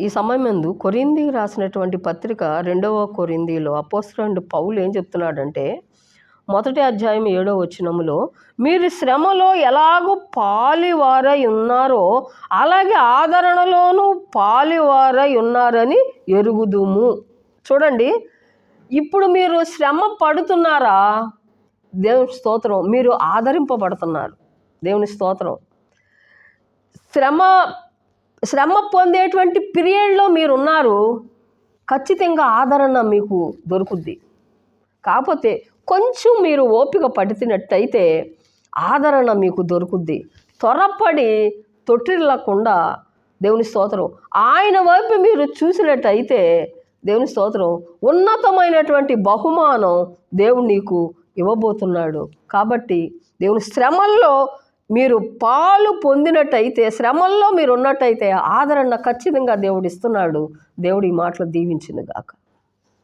ఈ సమయమందు కొరింథీకి రాసినటువంటి పత్రిక 2వ కొరింథీలో అపోస్తలుడైన పౌలు ఏం చెప్తున్నాడంటే, మొదటి అధ్యాయం 7వ వచనములో, మీరు శ్రమలో ఎలాగో పాలివారై ఉన్నారో అలాగే ఆదరణలోనూ పాలివారై ఉన్నారని ఎరుగుదుము. చూడండి, ఇప్పుడు మీరు శ్రమ పడుతున్నారా? దేవుని స్తోత్రం. మీరు ఆదరింపబడుతున్నారు. దేవుని స్తోత్రం. శ్రమ పొందేటువంటి పీరియడ్లో మీరున్నారు. ఖచ్చితంగా ఆదరణ మీకు దొరుకుద్ది. కాకపోతే కొంచెం మీరు ఓపిక పడుతున్నట్టయితే ఆదరణ మీకు దొరుకుద్ది. త్వరపడి తొట్టిల్లకుండా దేవుని స్తోత్రం ఆయన వైపు మీరు చూసినట్టయితే దేవుని స్తోత్రం ఉన్నతమైనటువంటి బహుమానం దేవుడు నీకు ఇవ్వబోతున్నాడు. కాబట్టి దేవుని శ్రమల్లో మీరు పాలు పొందినట్టయితే, శ్రమల్లో మీరు ఉన్నట్టయితే ఆదరణ ఖచ్చితంగా దేవుడు ఇస్తున్నాడు. దేవుడు ఈ మాటలు దీవించును గాక.